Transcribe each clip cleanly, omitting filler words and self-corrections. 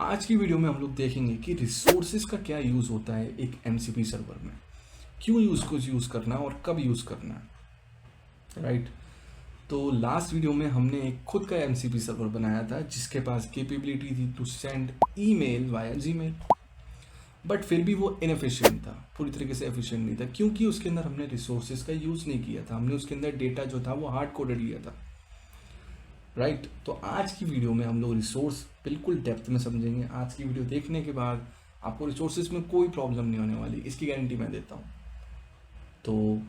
आज की वीडियो में हम लोग देखेंगे कि रिसोर्सेज का क्या यूज़ होता है एक एमसीपी सर्वर में, क्यों यूज़ करना और कब यूज़ करना है, राइट। तो लास्ट वीडियो में हमने एक खुद का एमसीपी सर्वर बनाया था जिसके पास कैपेबिलिटी थी to send email via Gmail, but फिर भी वो इनएफिशिएंट था, पूरी तरीके से एफिशिएंट नहीं था क्योंकि उसके अंदर हमने रिसोर्सेज का यूज़ नहीं किया था। हमने उसके अंदर डेटा जो था वो हार्ड कोडेड लिया था, राइट। तो आज की वीडियो में हम लोग रिसोर्स बिल्कुल डेप्थ में समझेंगे। आज की वीडियो देखने के बाद आपको रिसोर्सेज में कोई प्रॉब्लम नहीं होने वाली, इसकी गारंटी मैं देता हूँ। तो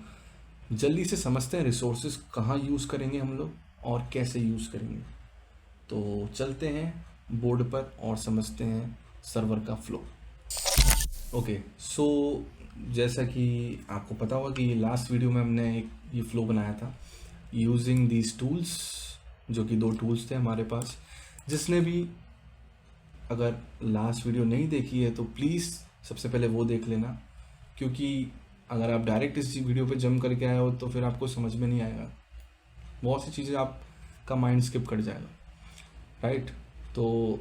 जल्दी से समझते हैं रिसोर्सेज कहाँ यूज़ करेंगे हम लोग और कैसे यूज़ करेंगे। तो चलते हैं बोर्ड पर और समझते हैं सर्वर का फ्लो। ओके, सो जैसा कि आपको पता होगा कि लास्ट वीडियो में हमने एक ये फ्लो बनाया था यूजिंग दीज टूल्स, जो कि 2 टूल्स थे हमारे पास। जिसने भी अगर लास्ट वीडियो नहीं देखी है तो प्लीज़ सबसे पहले वो देख लेना, क्योंकि अगर आप डायरेक्ट इस वीडियो पे जंप करके आए हो तो फिर आपको समझ में नहीं आएगा, बहुत सी चीज़ें आपका माइंड स्किप कर जाएगा, राइट। तो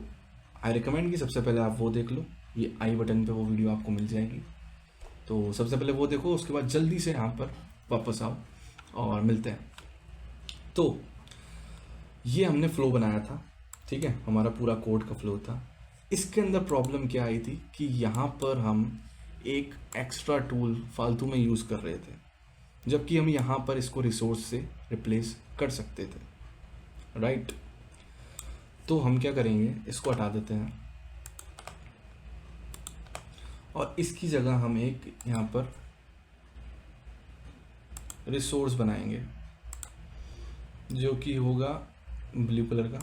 आई रिकमेंड कि सबसे पहले आप वो देख लो, ये आई बटन पे वो वीडियो आपको मिल जाएगी। तो सबसे पहले वो देखो, उसके बाद जल्दी से यहाँ पर वापस आओ और मिलते हैं। तो ये हमने फ्लो बनाया था, ठीक है, हमारा पूरा कोड का फ्लो था। इसके अंदर प्रॉब्लम क्या आई थी कि यहाँ पर हम एक एक्स्ट्रा टूल फालतू में यूज़ कर रहे थे, जबकि हम यहाँ पर इसको रिसोर्स से रिप्लेस कर सकते थे, राइट। तो हम क्या करेंगे, इसको हटा देते हैं और इसकी जगह हम एक यहाँ पर रिसोर्स बनाएंगे जो कि होगा ब्लू कलर का,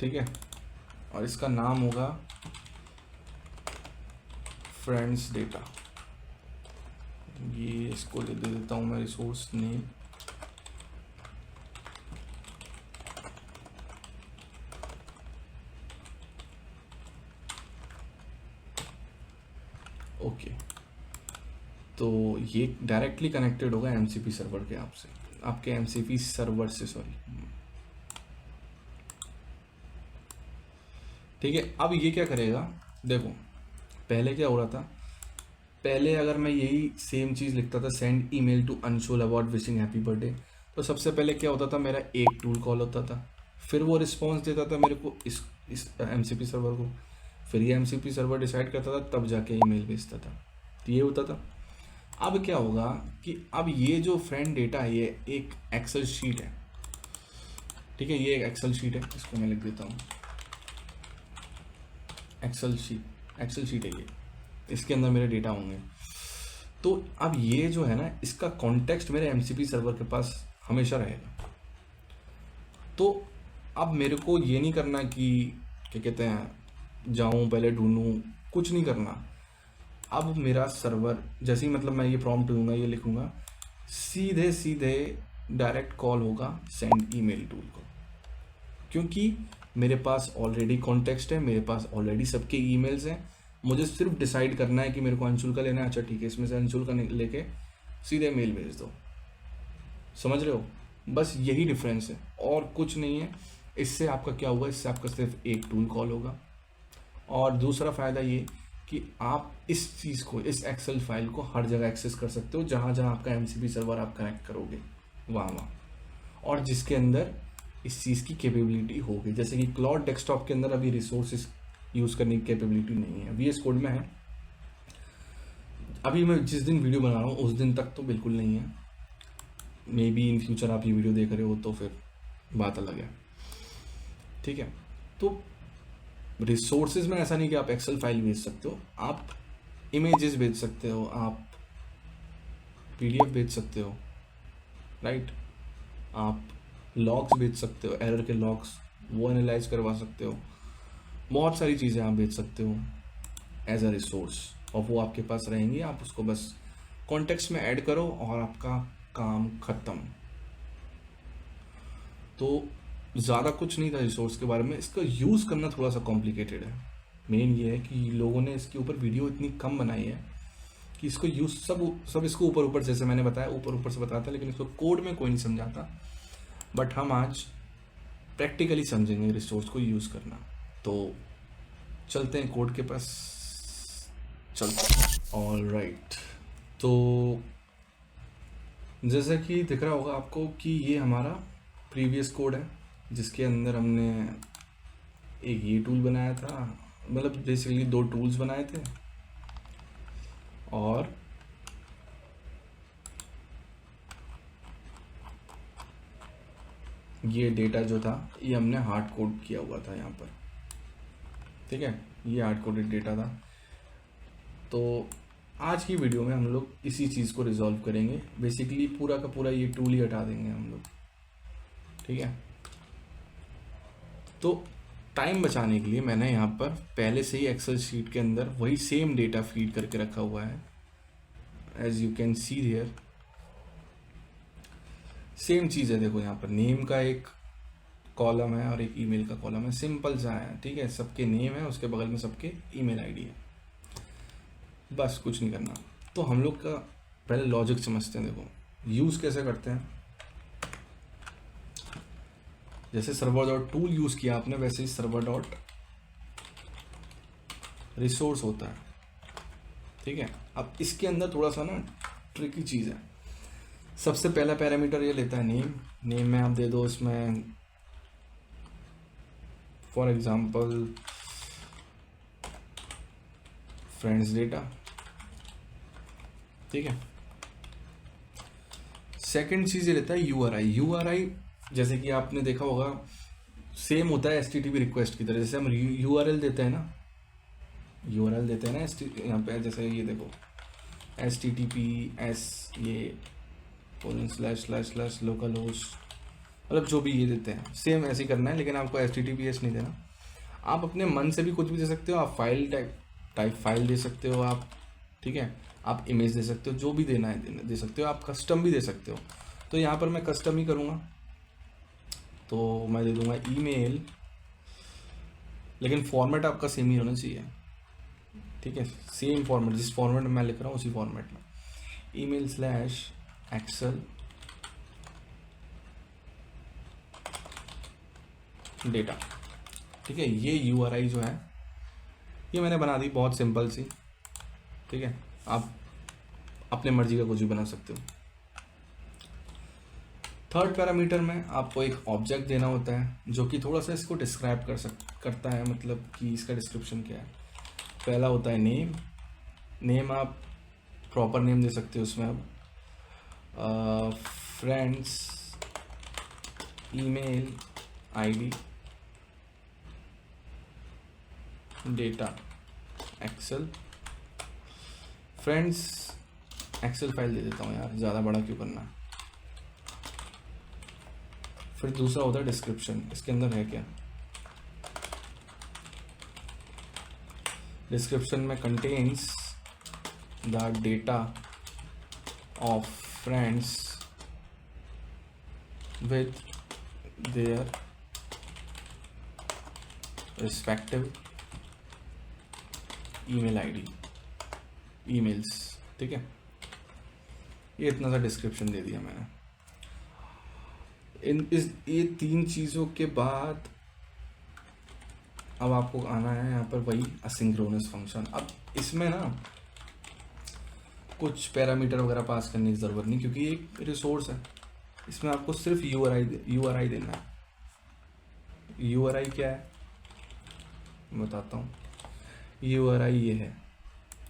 ठीक है, और इसका नाम होगा फ्रेंड्स डेटा। ये इसको दे देता हूँ मैं रिसोर्स नेम, ओके। तो ये डायरेक्टली कनेक्टेड होगा एमसीपी सर्वर के आपके एमसीपी सर्वर से, सॉरी, ठीक है। अब ये क्या करेगा, देखो पहले क्या हो रहा था, पहले अगर मैं यही सेम चीज़ लिखता था send email to Anshul about wishing happy birthday, तो सबसे पहले क्या होता था, मेरा एक टूल कॉल होता था, फिर वो रिस्पॉन्स देता था मेरे को इस एमसीपी सर्वर को, फिर ये एमसीपी सर्वर डिसाइड करता था, तब जाके ईमेल भेजता था। तो ये होता था। अब क्या होगा कि अब ये जो फ्रेंड डेटा है ये एक एक्सेल शीट है, ठीक है, ये एक एक्सेल शीट है, इसको मैं लिख देता हूँ एक्सेल शीट है ये, इसके अंदर मेरे डेटा होंगे। तो अब ये जो है ना, इसका कॉन्टेक्स्ट मेरे एमसीपी सर्वर के पास हमेशा रहेगा। तो अब मेरे को ये नहीं करना कि क्या कहते हैं जाऊं पहले ढूंढूं, कुछ नहीं करना। अब मेरा सर्वर जैसे ही, मतलब मैं ये प्रॉम्प्ट दूंगा, ये लिखूंगा, सीधे डायरेक्ट कॉल होगा सेंड ईमेल टूल को, क्योंकि मेरे पास ऑलरेडी कॉन्टेक्स्ट है, मेरे पास ऑलरेडी सबके ईमेल्स हैं। मुझे सिर्फ डिसाइड करना है कि मेरे को अंशुल का लेना है, अच्छा ठीक है, इसमें से अंशुल का लेके सीधे मेल भेज दो। समझ रहे हो, बस यही डिफरेंस है और कुछ नहीं है। इससे आपका क्या होगा, इससे आपका सिर्फ एक टूल कॉल होगा। और दूसरा फ़ायदा ये कि आप इस चीज़ को, इस एक्सेल फाइल को हर जगह एक्सेस कर सकते हो, जहाँ जहाँ आपका एमसीपी सर्वर आप कनेक्ट करोगे वहाँ, और जिसके अंदर इस चीज़ की कैपेबिलिटी होगी। जैसे कि क्लाउड डेस्कटॉप के अंदर अभी रिसोर्सेज यूज़ करने की कैपेबिलिटी नहीं है, वीएस कोड में है। अभी मैं जिस दिन वीडियो बना रहा हूँ उस दिन तक तो बिल्कुल नहीं है, मे बी इन फ्यूचर आप ये वीडियो देख रहे हो तो फिर बात अलग है, ठीक है। तो रिसोर्सेज में ऐसा नहीं कि आप एक्सेल फाइल भेज सकते हो, आप इमेजेस भेज सकते हो, आप पीडीएफ भेज सकते हो, राइट, आप लॉग्स भेज सकते हो, एरर के लॉग्स वो एनालाइज करवा सकते हो, बहुत सारी चीज़ें आप भेज सकते हो एज अ रिसोर्स, और वो आपके पास रहेंगी। आप उसको बस कॉन्टेक्स्ट में ऐड करो और आपका काम ख़त्म। तो ज़्यादा कुछ नहीं था रिसोर्स के बारे में। इसका यूज़ करना थोड़ा सा कॉम्प्लिकेटेड है। मेन ये है कि लोगों ने इसके ऊपर वीडियो इतनी कम बनाई है कि इसको यूज़ सब इसको ऊपर ऊपर, जैसे मैंने बताया, ऊपर ऊपर से बताता है, लेकिन इसको कोड में कोई नहीं समझाता। बट हम आज प्रैक्टिकली समझेंगे रिसोर्स को यूज़ करना। तो चलते हैं कोड के पास, चलते। ऑल राइट, तो जैसा कि दिख रहा होगा आपको कि ये हमारा प्रीवियस कोड है, जिसके अंदर हमने एक ये टूल बनाया था, मतलब बेसिकली 2 टूल्स बनाए थे, और ये डेटा जो था ये हमने हार्ड कोड किया हुआ था यहाँ पर, ठीक है, ये हार्ड कोडेड डेटा था। तो आज की वीडियो में हम लोग इसी चीज़ को रिजॉल्व करेंगे, बेसिकली पूरा का पूरा ये टूल ही हटा देंगे हम लोग, ठीक है। तो टाइम बचाने के लिए मैंने यहाँ पर पहले से ही एक्सेल शीट के अंदर वही सेम डेटा फीड करके रखा हुआ है, as you can see here. Same चीज़ है, देखो यहाँ पर नेम का एक कॉलम है और एक ईमेल का कॉलम है, सिंपल सा है, ठीक है। सबके नेम है, उसके बगल में सबके ईमेल आईडी है, बस कुछ नहीं करना। तो हम लोग का पहले लॉजिक समझते हैं। देखो यूज़ कैसे करते हैं, जैसे सर्वर डॉट टूल यूज़ किया आपने, वैसे ही सर्वर डॉट रिसोर्स होता है, ठीक है। अब इसके अंदर थोड़ा सा ना ट्रिकी चीज़ है। सबसे पहला पैरामीटर ये लेता है नेम। नेम में आप दे दो इसमें फॉर एग्जांपल फ्रेंड्स डेटा, ठीक है। सेकंड चीज़ ये लेता है यूआरआई। यूआरआई जैसे कि आपने देखा होगा सेम होता है एचटीटीपी रिक्वेस्ट की तरह। जैसे हम यूआरएल देते हैं ना, यूआरएल देते हैं ना यहाँ पे, जैसे ये देखो https ये ///लोकल होस्ट, मतलब जो भी ये देते हैं सेम ऐसे ही करना है, लेकिन आपको https नहीं देना। आप अपने मन से भी कुछ भी दे सकते हो, आप फाइल टाइप फाइल दे सकते हो आप, ठीक है। आप इमेज दे सकते हो, जो भी देना है दे सकते हो, आप कस्टम भी दे सकते हो। तो यहाँ पर मैं कस्टम ही करूँगा, तो मैं दे दूँगा ईमेल, लेकिन फॉर्मेट आपका सेम ही होना चाहिए, ठीक है। सेम फॉर्मेट, जिस फॉर्मेट में मैं लिख रहा हूँ उसी फॉर्मेट में, email/excel डेटा, ठीक है। ये यूआरआई जो है ये मैंने बना दी, बहुत सिंपल सी, ठीक है। आप अपने मर्जी का कुछ भी बना सकते हो। थर्ड पैरामीटर में आपको एक ऑब्जेक्ट देना होता है, जो कि थोड़ा सा इसको डिस्क्राइब करता है, मतलब कि इसका डिस्क्रिप्शन क्या है। पहला होता है नेम। नेम आप प्रॉपर नेम दे सकते हो उसमें, आप friends email ID data excel. Friends excel file दे देता हूँ यार, ज़्यादा बड़ा क्यों करना। फिर दूसरा होता है डिस्क्रिप्शन। इसके अंदर है क्या, डिस्क्रिप्शन में contains the data of friends with their respective email ID emails, ठीक है। ये इतना सा डिस्क्रिप्शन दे दिया मैंने। ये 3 चीज़ों के बाद अब आपको आना है यहाँ पर वही असिंक्रोनस फंक्शन। अब इसमें ना कुछ पैरामीटर वगैरह पास करने की ज़रूरत नहीं, क्योंकि एक रिसोर्स है, इसमें आपको सिर्फ यूआरआई देना है। यूआरआई क्या है मैं बताता हूँ। यूआरआई ये है,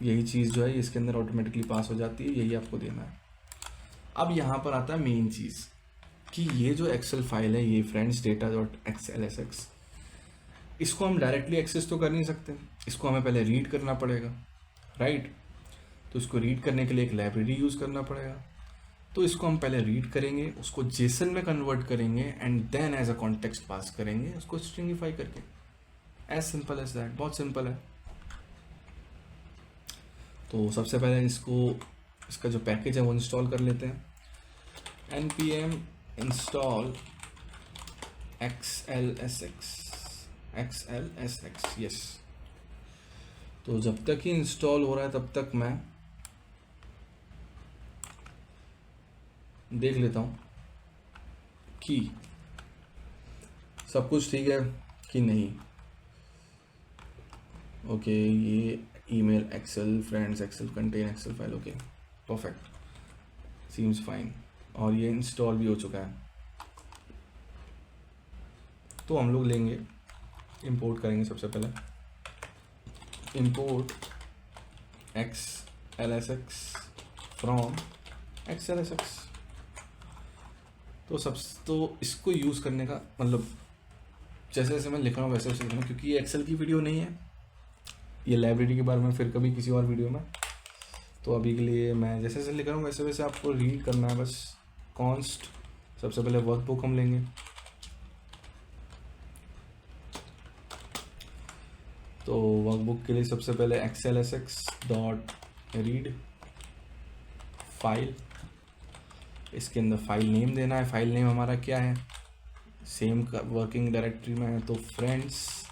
यही चीज़ जो है इसके अंदर ऑटोमेटिकली पास हो जाती है, यही आपको देना है। अब यहाँ पर आता है मेन चीज़ कि ये जो एक्सेल फाइल है, ये फ्रेंड्स डेटा .xlsx, इसको हम डायरेक्टली एक्सेस तो कर नहीं सकते, इसको हमें पहले रीड करना पड़ेगा, राइट। तो इसको रीड करने के लिए एक लाइब्रेरी यूज़ करना पड़ेगा। तो इसको हम पहले रीड करेंगे, उसको जेसन में कन्वर्ट करेंगे, and then as a context pass करेंगे उसको स्ट्रिंगिफाई करके। एज सिंपल एज दैट, बहुत सिंपल है। तो सबसे पहले इसका जो पैकेज है वो इंस्टॉल कर लेते हैं। npm install xlsx, yes. तो जब तक ही इंस्टॉल हो रहा है तब तक मैं देख लेता हूँ कि सब कुछ ठीक है कि नहीं? ओके, ये email, excel, friends, excel, content, excel file, okay perfect, seems fine. और ये इंस्टॉल भी हो चुका है। तो हम लोग लेंगे, इंपोर्ट करेंगे सबसे पहले, इंपोर्ट XLSX फ्रॉम XLSX। तो इसको यूज़ करने का मतलब जैसे जैसे मैं लिख रहा हूँ वैसे वैसे लिखना, क्योंकि ये एक्सेल की वीडियो नहीं है, ये लाइब्रेरी के बारे में फिर कभी किसी और वीडियो में। तो अभी के लिए मैं जैसे जैसे लिख रहा हूँ वैसे वैसे आपको रीड करना है बस। कॉन्स्ट, सबसे पहले वर्कबुक हम लेंगे, तो वर्कबुक के लिए सबसे पहले XLSX.read फाइल, इसके अंदर फाइल नेम देना है। फाइल नेम हमारा क्या है, सेम वर्किंग डायरेक्टरी में है, तो friends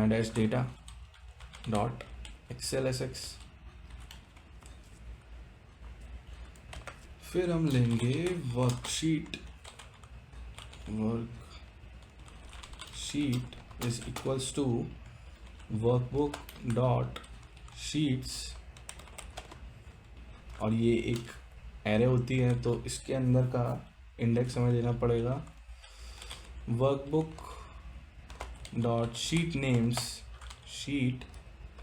dash data dot XLSX। फिर हम लेंगे worksheet is equals to workbook dot sheets, और ये एक एरे होती है तो इसके अंदर का इंडेक्स हमें देना पड़ेगा वर्कबुक डॉट शीट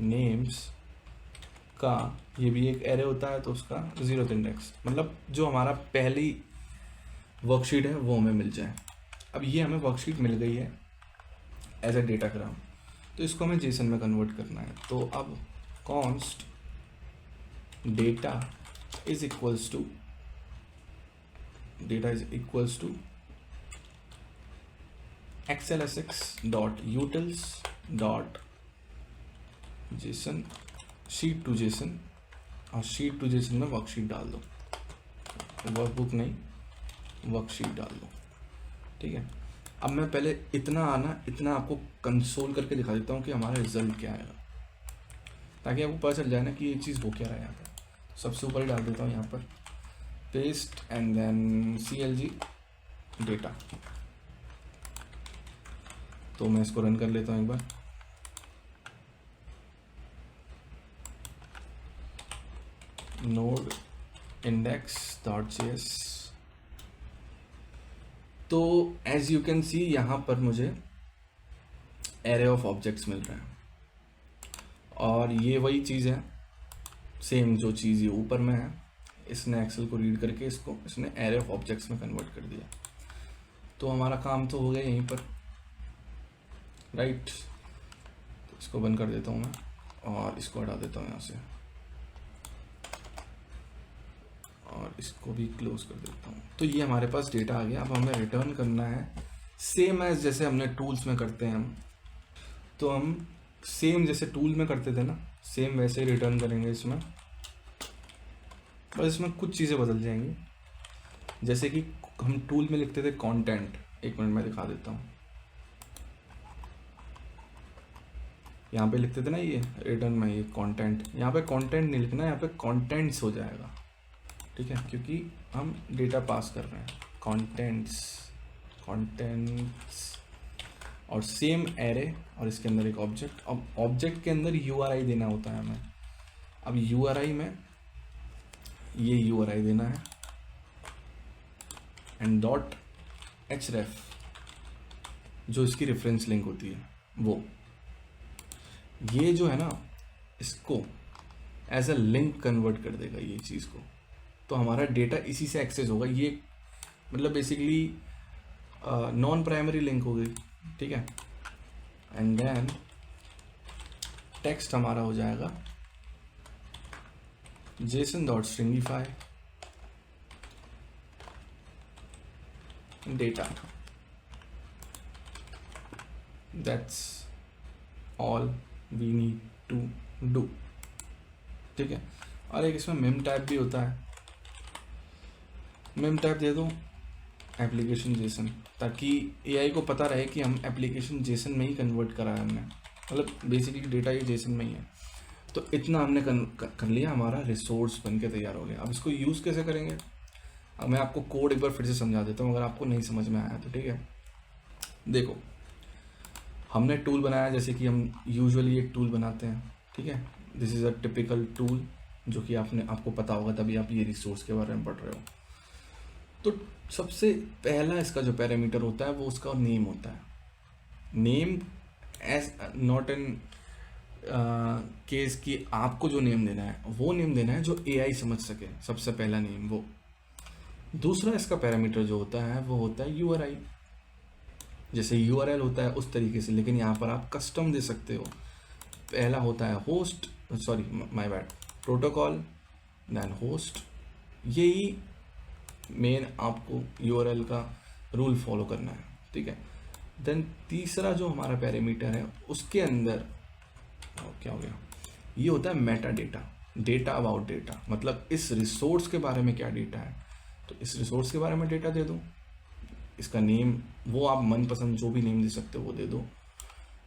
नेम्स का, ये भी एक एरे होता है तो उसका 0th इंडेक्स, मतलब जो हमारा पहली वर्कशीट है वो हमें मिल जाए। अब ये हमें वर्कशीट मिल गई है एज ए डेटाग्राम, तो इसको हमें जेसन में कन्वर्ट करना है। तो अब const data is equals to XLSX.utils.json sheet to JSON, और शीट टू जेसन में वर्कशीट डाल दो, वर्कबुक नहीं वर्कशीट डाल दो, ठीक है। अब मैं पहले इतना आपको कंसोल करके दिखा देता हूँ कि हमारा रिजल्ट क्या आएगा, ताकि आपको पता चल जाए ना कि ये चीज़ हो क्या रहा है यहाँ पर। सबसे ऊपर ही डाल देता हूँ यहाँ पर paste and then CLG data. तो मैं इसको रन कर लेता हूँ एक बार। नोड index.js, तो एज यू कैन सी यहाँ पर मुझे एरे ऑफ ऑब्जेक्ट्स मिल रहे हैं, और ये वही चीज़ है, सेम जो चीज़ ये ऊपर में है, इसने एक्सेल को रीड करके इसने एरे ऑफ ऑब्जेक्ट्स में कन्वर्ट कर दिया। तो हमारा काम तो हो गया यहीं पर, राइट। तो इसको बंद कर देता हूँ मैं, और इसको हटा देता हूँ यहाँ से, और इसको भी क्लोज कर देता हूँ। तो ये हमारे पास डेटा आ गया। अब हमें रिटर्न करना है सेम एज जैसे हमने टूल्स में करते हैं हम, तो हम सेम जैसे टूल में करते थे ना, सेम वैसे ही रिटर्न करेंगे इसमें, बस इसमें कुछ चीज़ें बदल जाएंगी। जैसे कि हम टूल में लिखते थे कंटेंट, एक मिनट में दिखा देता हूँ। यहाँ पे लिखते थे ना ये रिटर्न में ये कंटेंट, यहाँ पे कंटेंट नहीं लिखना, यहाँ पे कंटेंट्स हो जाएगा, ठीक है, क्योंकि हम डेटा पास कर रहे हैं। कंटेंट्स और सेम एरे, और इसके अंदर एक ऑब्जेक्ट। अब ऑब्जेक्ट के अंदर URI देना होता है हमें। अब URI में ये URI देना है एंड डॉट href, जो इसकी रेफरेंस लिंक होती है वो, ये जो है ना इसको एज अ लिंक कन्वर्ट कर देगा ये चीज़ को। तो हमारा डेटा इसी से एक्सेस होगा। ये मतलब बेसिकली नॉन प्राइमरी लिंक हो गई, ठीक है। एंड देन टेक्स्ट हमारा हो जाएगा JSON.stringify data. That's all we need to do, ठीक है। और एक इसमें मेम टाइप भी होता है, मेम टाइप दे दो एप्लीकेशन जेसन, ताकि AI को पता रहे कि हम एप्लीकेशन जेसन में ही कन्वर्ट करा है हमने, मतलब बेसिकली डेटा ये जेसन में ही है। तो इतना हमने कर लिया, हमारा रिसोर्स बन के तैयार हो गया। अब इसको यूज़ कैसे करेंगे, अब मैं आपको कोड एक बार फिर से समझा देता हूँ अगर आपको नहीं समझ में आया तो, ठीक है। देखो, हमने टूल बनाया जैसे कि हम यूजुअली एक टूल बनाते हैं, ठीक है। This is a typical tool जो कि आपको पता होगा, तभी आप ये रिसोर्स के बारे में पढ़ रहे हो। तो सबसे पहला इसका जो पैरामीटर होता है वो उसका नेम होता है। Name as not in case कि आपको जो नेम देना है वो नेम देना है जो एआई समझ सके, सबसे पहला नेम वो। दूसरा इसका पैरामीटर जो होता है वो होता है यूआरआई, जैसे यूआरएल होता है उस तरीके से, लेकिन यहाँ पर आप कस्टम दे सकते हो। पहला होता है host, sorry my bad, protocol, then host. यही मेन आपको यूआरएल का रूल फॉलो करना है, ठीक है। देन तीसरा जो हमारा पैरामीटर है उसके अंदर क्या हो गया, ये होता है Meta data, data about data, मतलब इस रिसोर्स के बारे में क्या डेटा है, तो इस रिसोर्स के बारे में डेटा दे दो। इसका नेम वो आप मनपसंद जो भी नेम दे सकते हो वो दे दो।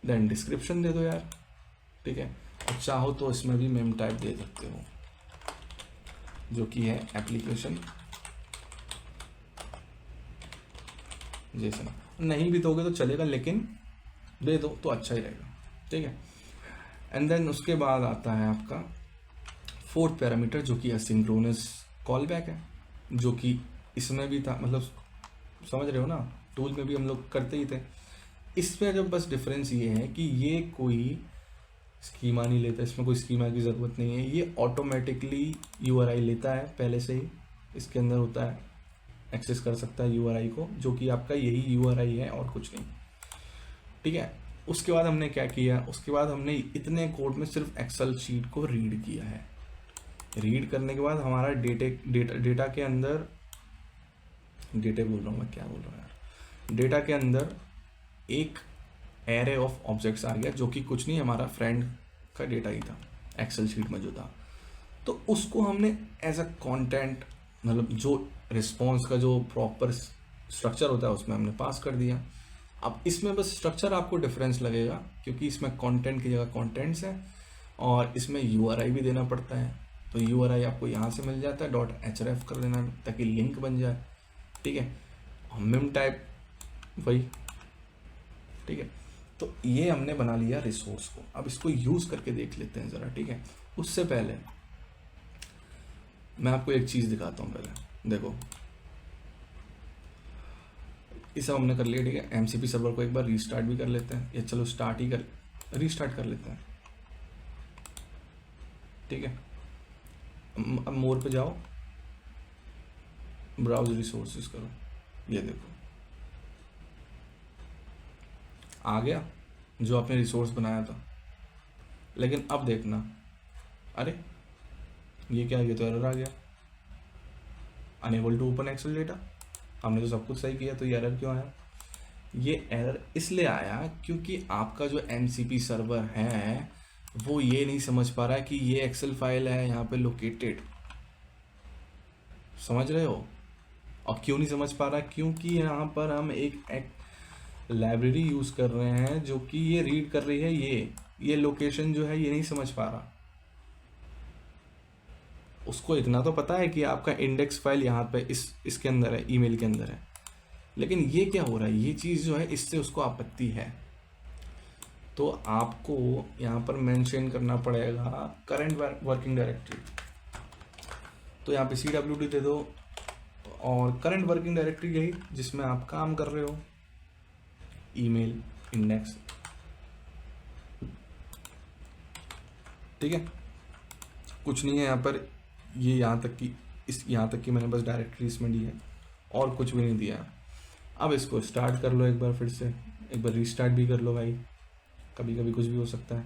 देन डिस्क्रिप्शन दे दो यार, ठीक है। और चाहो तो इसमें भी मेम टाइप दे सकते हो जो कि है एप्लीकेशन जैसा। नहीं भी दोगे तो चलेगा, लेकिन दे दो तो अच्छा ही रहेगा, ठीक है। एंड देन उसके बाद आता है आपका फोर्थ पैरामीटर जो कि एसिंक्रोनस कॉल बैक है, जो कि इसमें भी था, मतलब समझ रहे हो ना, टूल में भी हम लोग करते ही थे। इसमें जब बस डिफरेंस ये है कि ये कोई स्कीमा नहीं लेता, इसमें कोई स्कीमा की ज़रूरत नहीं है, ये ऑटोमेटिकली यूआरआई लेता है पहले से ही, इसके अंदर होता है, एक्सेस कर सकता है यूआरआई को, जो कि आपका यही यूआरआई है और कुछ नहीं, ठीक है। उसके बाद हमने क्या किया, उसके बाद हमने इतने कोड में सिर्फ एक्सेल शीट को रीड किया है। रीड करने के बाद हमारा डेटा के अंदर, डेटा बोल रहा हूँ मैं, क्या बोल रहा हूँ यार, डेटा के अंदर एक एरे ऑफ ऑब्जेक्ट्स आ गया, जो कि कुछ नहीं, हमारा फ्रेंड का डेटा ही था एक्सेल शीट में जो था। तो उसको हमने एज अ कंटेंट, मतलब जो रिस्पॉन्स का जो प्रॉपर स्ट्रक्चर होता है उसमें हमने पास कर दिया। अब इसमें बस स्ट्रक्चर आपको डिफरेंस लगेगा, क्योंकि इसमें कंटेंट की जगह कंटेंट्स है और इसमें यूआरआई भी देना पड़ता है। तो यूआरआई आपको यहाँ से मिल जाता है, .href कर देना ताकि लिंक बन जाए, ठीक है। मेम टाइप वही, ठीक है। तो ये हमने बना लिया रिसोर्स को। अब इसको यूज़ करके देख लेते हैं ज़रा, ठीक है। उससे पहले मैं आपको एक चीज़ दिखाता हूँ। पहले देखो, ये सब हमने कर लिया, ठीक है। एमसीपी सर्वर को एक बार रीस्टार्ट भी कर लेते हैं, या चलो रीस्टार्ट कर लेते हैं, ठीक है। अब मोर पे जाओ, ब्राउज रिसोर्सेज करो, ये देखो आ गया जो आपने रिसोर्स बनाया था। लेकिन अब देखना, अरे ये क्या, ये तो एरर आ गया, unable to open excel data. हमने तो सब कुछ सही किया, तो ये एरर क्यों आया? ये एरर इसलिए आया क्योंकि आपका जो एमसीपी सर्वर है वो ये नहीं समझ पा रहा है कि ये एक्सेल फाइल है यहाँ पे लोकेटेड, समझ रहे हो। और क्यों नहीं समझ पा रहा है? क्योंकि यहाँ पर हम एक लाइब्रेरी यूज़ कर रहे हैं जो कि ये रीड कर रही है, ये लोकेशन जो है ये नहीं समझ पा रहा। उसको इतना तो पता है कि आपका इंडेक्स फाइल यहाँ पे इसके अंदर है, ईमेल के अंदर है, लेकिन ये क्या हो रहा है, ये चीज़ जो है इससे उसको आपत्ति है। तो आपको यहाँ पर मेंशन करना पड़ेगा करंट वर्किंग डायरेक्टरी। तो यहाँ पे CWD दे दो, और करंट वर्किंग डायरेक्टरी यही जिसमें आप काम कर रहे हो, ईमेल इंडेक्स, ठीक है। कुछ नहीं है यहाँ पर, ये यहाँ तक कि मैंने बस डायरेक्टरी इसमें दी है और कुछ भी नहीं दिया। अब इसको स्टार्ट कर लो एक बार, फिर से एक बार रीस्टार्ट भी कर लो भाई, कभी कभी कुछ भी हो सकता है।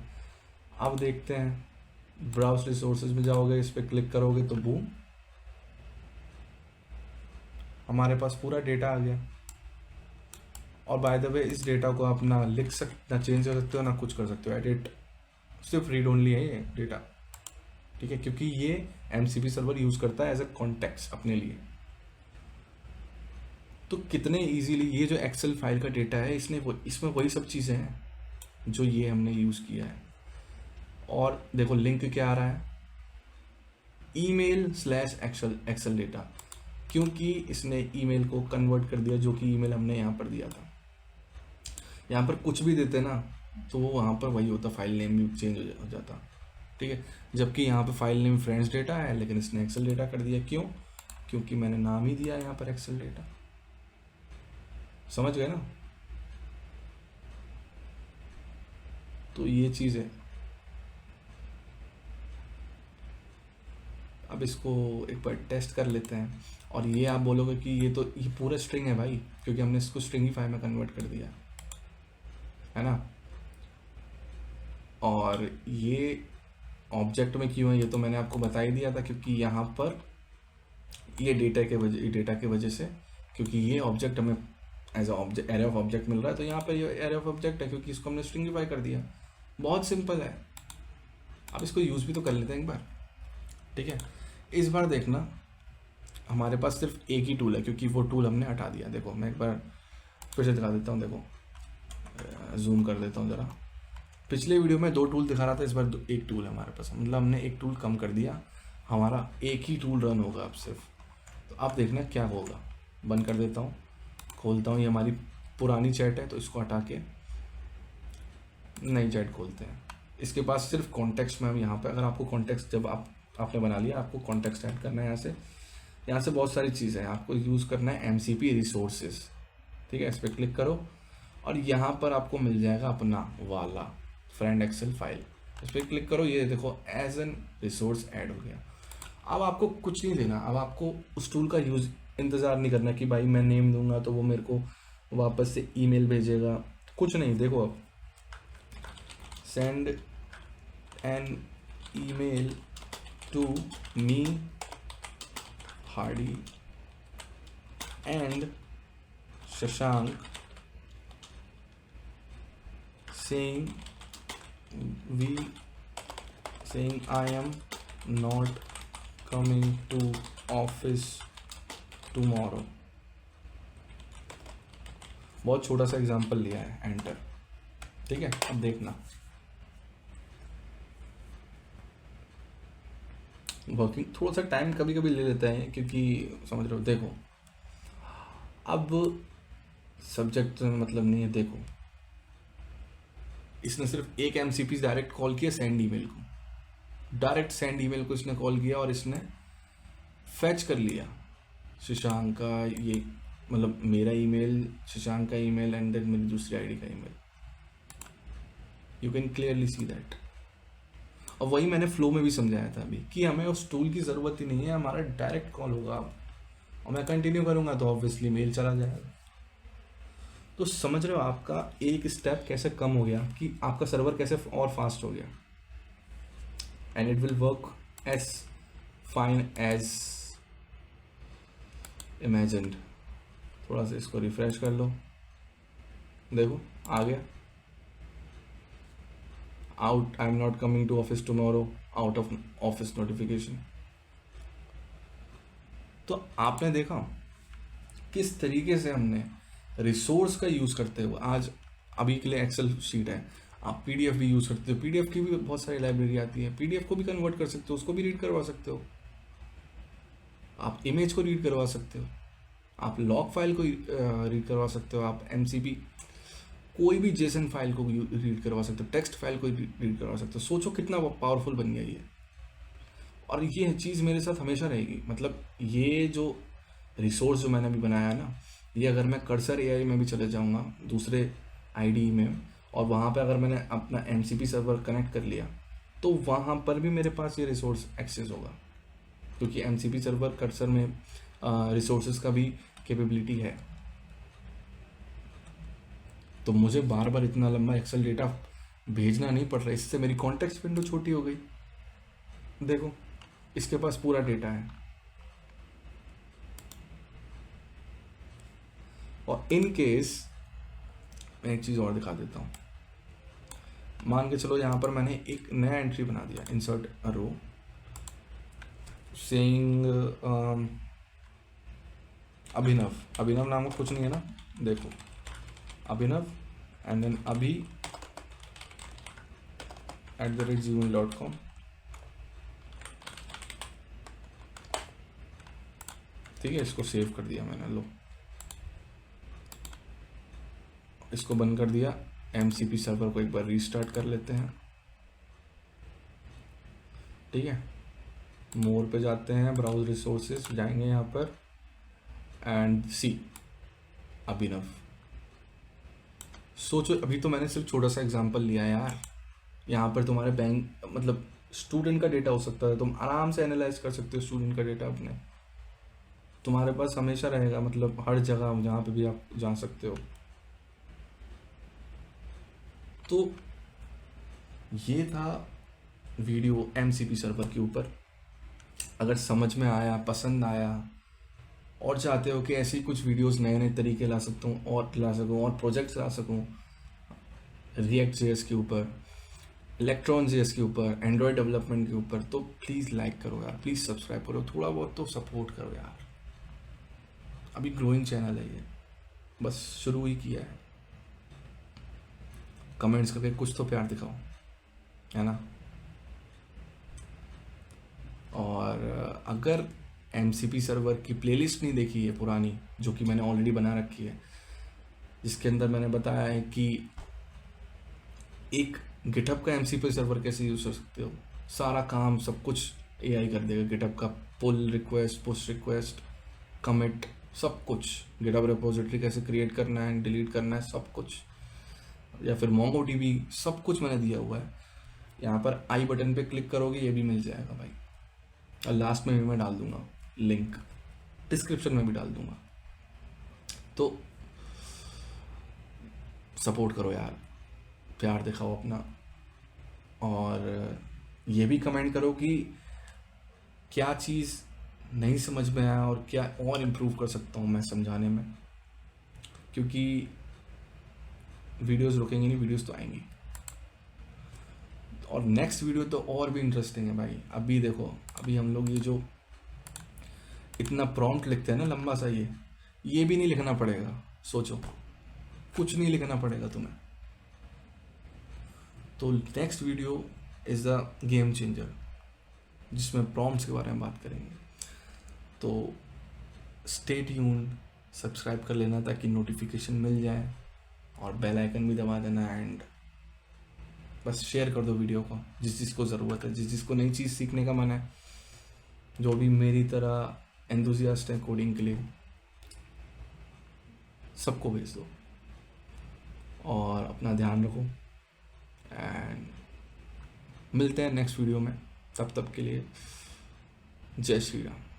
अब देखते हैं, ब्राउज रिसोर्सेज में जाओगे, इस पर क्लिक करोगे तो बूम, हमारे पास पूरा डेटा आ गया। और बाय द वे इस डेटा को आप ना लिख सकते, ना चेंज कर सकते हो, ना कुछ कर सकते हो एडिट, सिर्फ रीड ओनली है ये डेटा, ठीक है। क्योंकि ये एमसीपी सर्वर यूज करता है एज अ कॉन्टेक्स्ट अपने लिए। तो कितने इजीली ये जो एक्सेल फाइल का डेटा है इसमें वही सब चीज़ें हैं जो ये हमने यूज़ किया है। और देखो लिंक क्या आ रहा है, email/एक्सेल डेटा। क्योंकि इसने ईमेल को कन्वर्ट कर दिया, जो कि ईमेल हमने यहाँ पर दिया था। यहाँ पर कुछ भी देते ना तो वो वहाँ पर वही होता, फाइल नेम भी चेंज हो जाता, ठीक है। जबकि यहाँ पे फाइल नेम फ्रेंड्स डेटा है, लेकिन इसने एक्सेल डेटा कर दिया। क्यों? क्योंकि मैंने नाम ही दिया यहाँ पर एक्सेल डेटा। समझ गए ना? तो ये चीज़ है। अब इसको एक बार टेस्ट कर लेते हैं, और ये आप बोलोगे कि ये तो ये पूरा स्ट्रिंग है भाई, क्योंकि हमने इसको स्ट्रिंगीफाई में कन्वर्ट कर दिया है ना। और ये ऑब्जेक्ट में क्यों है ये तो मैंने आपको बता ही दिया था, क्योंकि यहाँ पर ये डेटा के वजह से, क्योंकि ये ऑब्जेक्ट हमें as object array of object मिल रहा है, तो यहाँ पर ये एरे ऑफ ऑब्जेक्ट है, क्योंकि इसको हमने स्ट्रिंगीफाई कर दिया। बहुत सिंपल है। अब इसको यूज़ भी तो कर लेते हैं एक बार, ठीक है। इस बार देखना हमारे पास सिर्फ एक ही टूल है, क्योंकि वो टूल हमने हटा दिया। देखो मैं एक बार फिर से दिखा देता हूँ, देखो जूम कर देता हूँ ज़रा। पिछले वीडियो में 2 टूल दिखा रहा था, इस बार एक टूल है हमारे पास, मतलब हमने एक टूल कम कर दिया, हमारा एक ही टूल रन होगा अब सिर्फ। तो आप देखना क्या होगा। बंद कर देता हूँ, खोलता हूँ। ये हमारी पुरानी चैट है, तो इसको हटा के नई चैट खोलते हैं। इसके पास सिर्फ कॉन्टेक्स्ट में हम यहाँ पे, अगर आपको कॉन्टेक्स्ट जब आपने बना लिया, आपको कॉन्टेक्स्ट ऐड करना है। यहाँ से बहुत सारी चीज़ें हैं, आपको यूज़ करना है MCP रिसोर्सेज, ठीक है। इस पर क्लिक करो और यहाँ पर आपको मिल जाएगा अपना वाला फ्रेंड एक्सेल फाइल। इस पर क्लिक करो, ये देखो एज एन रिसोर्स ऐड हो गया। अब आपको कुछ नहीं देना, अब आपको उस टूल का यूज़ इंतज़ार नहीं करना कि भाई मैं नेम दूंगा तो वो मेरे को वापस से ईमेल भेजेगा, कुछ नहीं। देखो अब send an email to me Hardy and Shashank saying I am not coming to office tomorrow। बहुत छोटा सा एग्जांपल लिया है, एंटर, ठीक है। अब देखना वर्किंग थोड़ा सा टाइम कभी कभी ले लेता है, क्योंकि समझ रहे हो। देखो अब सब्जेक्ट मतलब नहीं है, देखो इसने सिर्फ एक MCP डायरेक्ट कॉल किया, सेंड ईमेल को, डायरेक्ट सेंड ईमेल को इसने कॉल किया, और इसने फैच कर लिया शशांक का, ये मतलब मेरा ईमेल, शशांक का ईमेल, एंड देन मेरी दूसरी आईडी का email. You can clearly see that. और वही मैंने फ्लो में भी समझाया था अभी, कि हमें उस टूल की ज़रूरत ही नहीं है, हमारा डायरेक्ट कॉल होगा। और मैं कंटिन्यू करूँगा तो ऑब्वियसली मेल चला जाएगा। तो समझ रहे हो आपका एक स्टेप कैसे कम हो गया, कि आपका सर्वर कैसे और फास्ट हो गया। And it will work as fine as imagined. थोड़ा सा इसको रिफ्रेश कर लो, देखो आ गया। Out, I am not coming to office tomorrow, out of office notification. तो आपने देखा किस तरीके से हमने रिसोर्स का यूज़ करते हुए, आज अभी के लिए एक्सेल शीट है, आप PDF भी यूज़ करते हो, PDF की भी बहुत सारी लाइब्रेरी आती है, PDF को भी कन्वर्ट कर सकते हो, उसको भी रीड करवा सकते हो, आप इमेज को रीड करवा सकते हो, आप लॉग फाइल को रीड करवा सकते हो, आप MCP कोई भी JSON फाइल को रीड करवा सकते हो, टेक्स्ट फाइल को रीड करवा सकते हो। सोचो कितना पावरफुल बन गया ये। और ये चीज़ मेरे साथ हमेशा रहेगी, मतलब ये जो रिसोर्स जो मैंने अभी बनाया है ना, ये अगर मैं कर्सर AI में भी चले जाऊँगा दूसरे ID में, और वहाँ पे अगर मैंने अपना MCP सर्वर कनेक्ट कर लिया, तो वहाँ पर भी मेरे पास ये रिसोर्स एक्सेस होगा, क्योंकि MCP सर्वर कर्सर में रिसोर्सेज का भी कैपेबिलिटी है। तो मुझे बार बार इतना लंबा एक्सेल डेटा भेजना नहीं पड़ रहा, इससे मेरी कॉन्टेक्स्ट विंडो छोटी हो गई। देखो इसके पास पूरा डेटा है। और इन केस मैं एक चीज़ और दिखा देता हूँ। मान के चलो यहाँ पर मैंने एक नया एंट्री बना दिया, इंसर्ट अ रो सेइंग अभिनव नाम का कुछ नहीं है ना, देखो अभिनव एंड देन अभी @gmail.com। ठीक है, इसको सेव कर दिया मैंने, लो इसको बंद कर दिया। MCP सर्वर को एक बार रीस्टार्ट कर लेते हैं। ठीक है, मोर पे जाते हैं, ब्राउज रिसोर्सेज जाएंगे यहाँ पर एंड सी अभिनव। सोचो, अभी तो मैंने सिर्फ छोटा सा एग्जांपल लिया है यार। यहाँ पर तुम्हारे बैंक मतलब स्टूडेंट का डेटा हो सकता है, तुम आराम से एनालाइज कर सकते हो स्टूडेंट का डेटा अपने, तुम्हारे पास हमेशा रहेगा, मतलब हर जगह जहाँ पे भी आप जा सकते हो। तो ये था वीडियो MCP सर्वर के ऊपर। अगर समझ में आया, पसंद आया और चाहते हो कि ऐसी कुछ वीडियोस नए नए तरीके ला सकूँ और प्रोजेक्ट्स ला सकूँ React.js के ऊपर, Electron.js के ऊपर, एंड्रॉयड डेवलपमेंट के ऊपर, तो प्लीज़ लाइक करो यार, प्लीज़ सब्सक्राइब करो, थोड़ा बहुत तो सपोर्ट करो यार। अभी ग्रोइंग चैनल है ये, बस शुरू ही किया है। कमेंट्स करके कुछ तो प्यार दिखाओ, है ना। और अगर MCP सर्वर की प्लेलिस्ट नहीं देखी है पुरानी, जो कि मैंने ऑलरेडी बना रखी है, जिसके अंदर मैंने बताया है कि एक गिटहब का MCP सर्वर कैसे यूज़ कर सकते हो, सारा काम सब कुछ AI कर देगा। गिटहब का pull request, push request, commit, सब कुछ, गिटहब रिपोजिटरी कैसे क्रिएट करना है, डिलीट करना है, सब कुछ, या फिर MongoDB, सब कुछ मैंने दिया हुआ है। यहाँ पर आई बटन पे क्लिक करोगे, ये भी मिल जाएगा भाई, और लास्ट में भी मैं डाल दूंगा लिंक, डिस्क्रिप्शन में भी डाल दूंगा। तो सपोर्ट करो यार, प्यार दिखाओ अपना, और ये भी कमेंट करो कि क्या चीज़ नहीं समझ में आया और क्या और इम्प्रूव कर सकता हूँ मैं समझाने में, क्योंकि वीडियोस रुकेंगी नहीं, वीडियोस तो आएंगी। और नेक्स्ट वीडियो तो और भी इंटरेस्टिंग है भाई। अभी देखो, अभी हम लोग ये जो इतना प्रॉम्प्ट लिखते हैं ना लंबा सा, ये भी नहीं लिखना पड़ेगा। सोचो, कुछ नहीं लिखना पड़ेगा तुम्हें। तो next video is the game changer, जिसमें प्रॉम्प्ट्स के बारे में बात करेंगे। तो स्टे ट्यून्ड, सब्सक्राइब कर लेना ताकि नोटिफिकेशन मिल जाए, और बेल आइकन भी दबा देना, एंड बस शेयर कर दो वीडियो को जिस चीज़ को ज़रूरत है, जिस चीज़ को नई चीज़ सीखने का मन है, जो भी मेरी तरह एंथुसियास्ट है कोडिंग के लिए, सबको भेज दो। और अपना ध्यान रखो, एंड मिलते हैं नेक्स्ट वीडियो में। तब तक के लिए जय श्री राम।